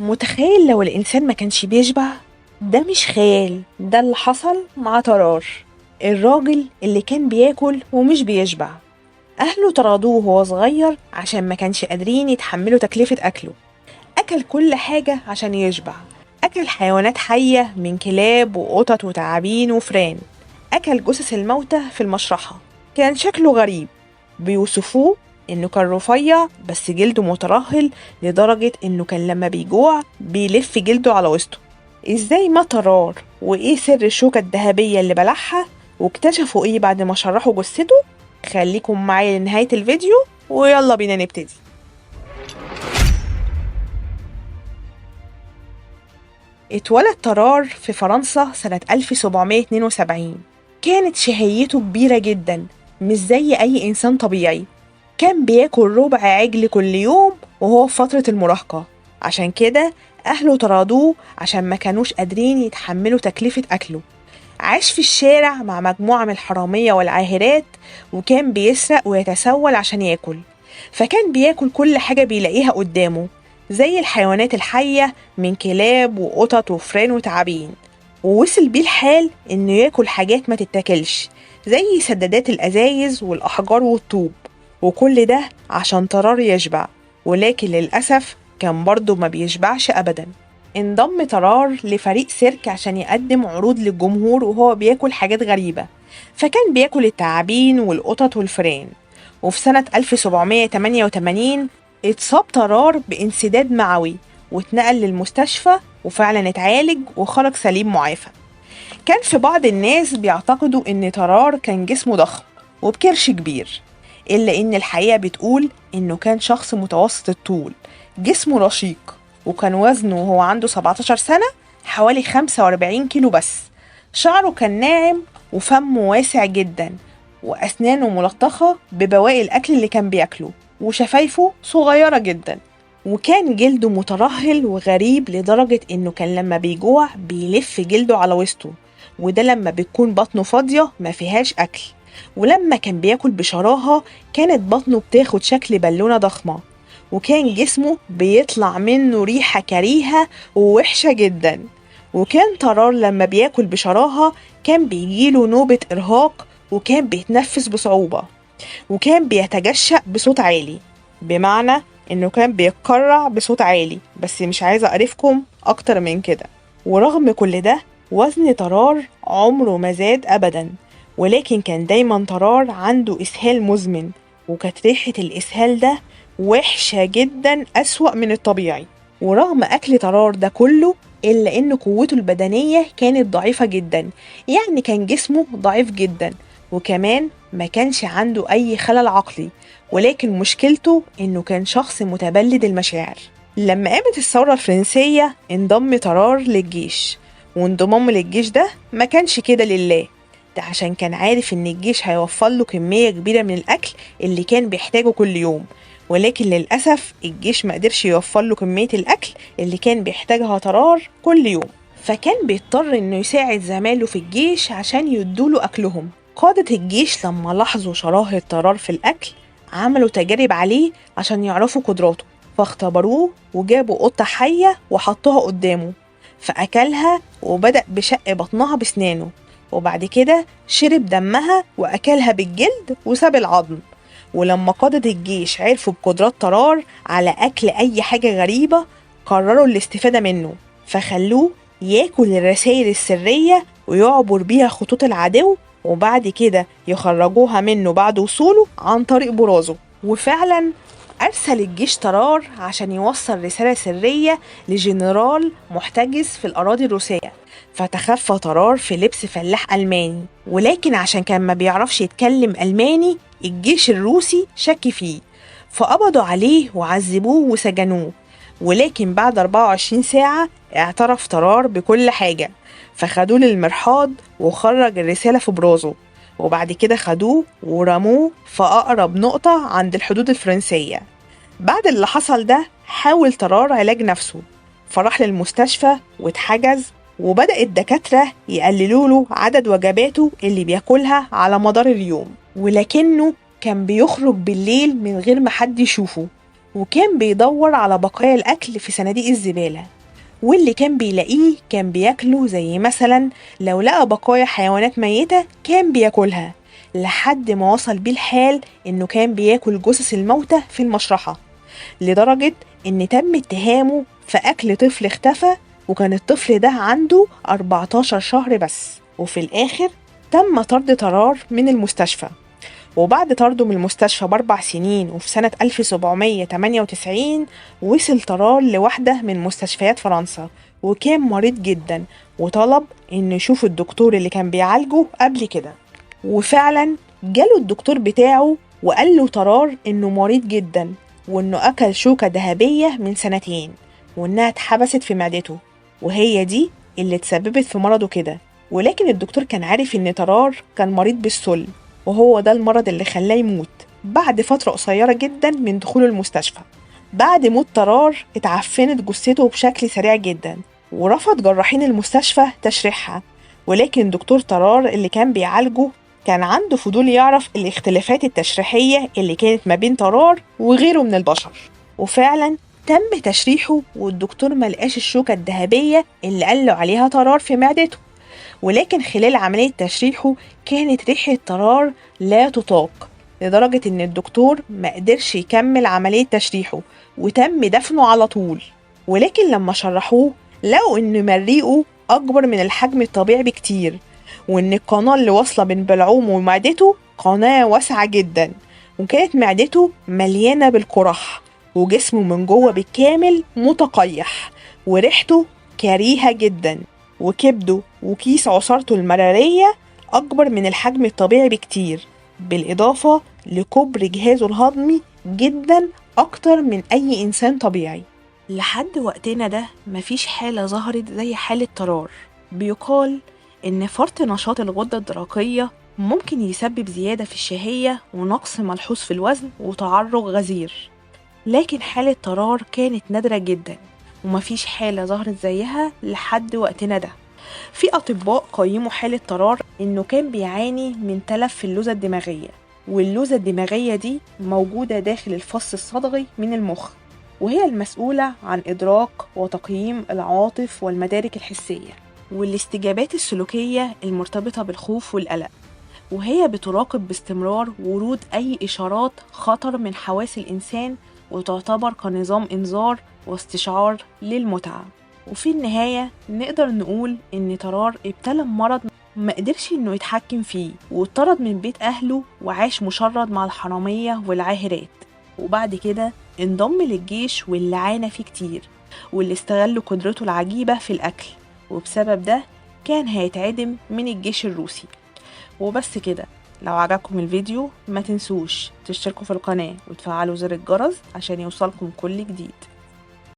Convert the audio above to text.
متخيل لو الإنسان ما كانش بيشبع؟ ده مش خيال، ده اللي حصل مع طرار، الراجل اللي كان بياكل ومش بيشبع. أهله طردوه وهو صغير عشان ما كانش قادرين يتحملوا تكلفة أكله. أكل كل حاجة عشان يشبع، أكل حيوانات حية من كلاب وقطط وتعابين وفران، أكل جثث الموتى في المشرحة. كان شكله غريب، بيوصفوه إنه كان رفيع بس جلده مترهل لدرجة إنه كان لما بيجوع بيلف جلده على وسطه. إزاي مات طرار؟ وإيه سر الشوكة الذهبية اللي بلعها؟ واكتشفوا إيه بعد ما شرحوا جثته؟ خليكم معايا لنهاية الفيديو ويلا بينا نبتدي. اتولد طرار في فرنسا سنة 1772. كانت شهيته كبيرة جدا، مش زي أي إنسان طبيعي. كان بياكل ربع عجل كل يوم وهو في فترة المراهقة، عشان كده أهله طردوه عشان ما كانوش قادرين يتحملوا تكلفة أكله. عاش في الشارع مع مجموعة من الحرامية والعاهرات، وكان بيسرق ويتسول عشان ياكل. فكان بياكل كل حاجة بيلاقيها قدامه، زي الحيوانات الحية من كلاب وقطط وفران وتعابين. ووصل بيه الحال إنه ياكل حاجات ما تتاكلش، زي سدادات الأزايز والأحجار والطوب، وكل ده عشان طرار يشبع. ولكن للأسف كان برضه ما بيشبعش أبدا. انضم طرار لفريق سيرك عشان يقدم عروض للجمهور وهو بياكل حاجات غريبة، فكان بياكل التعابين والقطط والفئران. وفي سنة 1788 اتصاب طرار بانسداد معوي واتنقل للمستشفى، وفعلا اتعالج وخرج سليم معافى. كان في بعض الناس بيعتقدوا ان طرار كان جسمه ضخم وبكرش كبير، إلا إن الحقيقة بتقول إنه كان شخص متوسط الطول، جسمه رشيق، وكان وزنه وهو عنده 17 سنة حوالي 45 كيلو بس. شعره كان ناعم وفمه واسع جدا، وأسنانه ملطخة ببواقي الأكل اللي كان بياكله، وشفايفه صغيرة جدا. وكان جلده مترهل وغريب لدرجة إنه كان لما بيجوع بيلف جلده على وسطه، وده لما بتكون بطنه فاضية ما فيهاش أكل. ولما كان بياكل بشراهة كانت بطنه بتاخد شكل بالونة ضخمة، وكان جسمه بيطلع منه ريحة كريهة ووحشة جدا. وكان طرار لما بياكل بشراهة كان بيجيله نوبة إرهاق، وكان بيتنفس بصعوبة، وكان بيتجشأ بصوت عالي، بمعنى إنه كان بيتكرع بصوت عالي. بس مش عايزة أعرفكم أكتر من كده. ورغم كل ده وزن طرار عمره ما زاد أبدا، ولكن كان دايما طرار عنده إسهال مزمن، وكانت ريحة الإسهال ده وحشة جدا، أسوأ من الطبيعي. ورغم أكل طرار ده كله إلا إن قوته البدنية كانت ضعيفة جدا، يعني كان جسمه ضعيف جدا، وكمان ما كانش عنده أي خلل عقلي. ولكن مشكلته إنه كان شخص متبلد المشاعر. لما قامت الثورة الفرنسية انضم طرار للجيش، وانضمامه للجيش ده ما كانش كده لله، ده عشان كان عارف إن الجيش هيوفر له كمية كبيرة من الأكل اللي كان بيحتاجه كل يوم. ولكن للأسف الجيش ما قدرش يوفر له كمية الأكل اللي كان بيحتاجها طرار كل يوم، فكان بيضطر إنه يساعد زمايله في الجيش عشان يدوله أكلهم. قادة الجيش لما لاحظوا شراهة طرار في الأكل عملوا تجارب عليه عشان يعرفوا قدراته، فاختبروه وجابوا قطة حية وحطوها قدامه، فأكلها وبدأ بشق بطنها بسنانه، وبعد كده شرب دمها وأكلها بالجلد وساب العظم. ولما قادة الجيش عرفوا بقدرات طرار على أكل أي حاجة غريبة قرروا الاستفادة منه، فخلوه ياكل الرسائل السرية ويعبر بيها خطوط العدو، وبعد كده يخرجوها منه بعد وصوله عن طريق برازه. وفعلا أرسل الجيش طرار عشان يوصل رسالة سرية لجنرال محتجز في الأراضي الروسية، فتخفى طرار في لبس فلاح ألماني. ولكن عشان كان ما بيعرفش يتكلم ألماني الجيش الروسي شك فيه، فقبضوا عليه وعذبوه وسجنوه. ولكن بعد 24 ساعة اعترف طرار بكل حاجة، فخدوه للمرحاض وخرج الرسالة في برازه، وبعد كده خدوه ورموه في أقرب نقطة عند الحدود الفرنسية. بعد اللي حصل ده حاول طرار علاج نفسه، فراح للمستشفى واتحجز، وبدأ الدكاترة يقللوا له عدد وجباته اللي بياكلها على مدار اليوم. ولكنه كان بيخرج بالليل من غير ما حد يشوفه، وكان بيدور على بقايا الأكل في صناديق الزبالة، واللي كان بيلاقيه كان بياكله، زي مثلا لو لقى بقايا حيوانات ميتة كان بياكلها، لحد ما وصل بيه الحال إنه كان بياكل جثث الموتى في المشرحة، لدرجة إن تم اتهامه في أكل طفل اختفى، وكان الطفل ده عنده 14 شهر بس. وفي الآخر تم طرد طرار من المستشفى. وبعد طرده من المستشفى ب4 سنين، وفي سنة 1798 وصل طرار لواحدة من مستشفيات فرنسا، وكان مريض جدا، وطلب إنه يشوف الدكتور اللي كان بيعالجه قبل كده. وفعلا جاله الدكتور بتاعه وقال له طرار إنه مريض جدا، وإنه أكل شوكة ذهبية من سنتين، وإنها اتحبست في معدته، وهي دي اللي تسببت في مرضه كده. ولكن الدكتور كان عارف إن طرار كان مريض بالسل، وهو ده المرض اللي خلاه يموت بعد فترة قصيرة جدا من دخوله المستشفى. بعد موت طرار اتعفنت جثته بشكل سريع جدا، ورفض جراحين المستشفى تشريحها. ولكن دكتور طرار اللي كان بيعالجه كان عنده فضول يعرف الاختلافات التشريحية اللي كانت ما بين طرار وغيره من البشر. وفعلا تم تشريحه، والدكتور ملقاش الشوكة الذهبية اللي قاله عليها طرار في معدته. ولكن خلال عملية تشريحه كانت ريحة طرار لا تطاق، لدرجة إن الدكتور ما قدرش يكمل عملية تشريحه، وتم دفنه على طول. ولكن لما شرحوه لقوا إن مريئه أكبر من الحجم الطبيعي بكتير، وإن القناة اللي واصلة بين بلعومه ومعدته قناة واسعة جدا، وكانت معدته مليانة بالقرح، وجسمه من جوه بالكامل متقيح، وريحته كريهة جدا، وكبده وكيس عصارته المرارية أكبر من الحجم الطبيعي بكتير، بالإضافة لكبر جهازه الهضمي جدا أكتر من أي إنسان طبيعي. لحد وقتنا ده مفيش حالة ظهرت زي حالة طرار. بيقال إن فرط نشاط الغدة الدرقية ممكن يسبب زيادة في الشهية ونقص ملحوظ في الوزن وتعرق غزير، لكن حالة طرار كانت نادرة جدا، ومفيش حالة ظهرت زيها لحد وقتنا ده. في أطباء قيموا حالة طرار إنه كان بيعاني من تلف في اللوزة الدماغية، واللوزة الدماغية دي موجودة داخل الفص الصدغي من المخ، وهي المسؤولة عن إدراك وتقييم العواطف والمدارك الحسية والاستجابات السلوكية المرتبطة بالخوف والقلق، وهي بتراقب باستمرار ورود أي إشارات خطر من حواس الإنسان، وتعتبر كنظام إنذار واستشعار للمتعة. وفي النهاية نقدر نقول إن طرار ابتلى بمرض ما قدرش إنه يتحكم فيه، واتطرد من بيت أهله وعاش مشرد مع الحرامية والعاهرات، وبعد كده انضم للجيش واللي عانى فيه كتير، واللي استغلوا قدرته العجيبة في الأكل، وبسبب ده كان هيتعدم من الجيش الروسي. وبس كده. لو عجبكم الفيديو ما تنسوش تشتركوا في القناة وتفعلوا زر الجرس عشان يوصلكم كل جديد.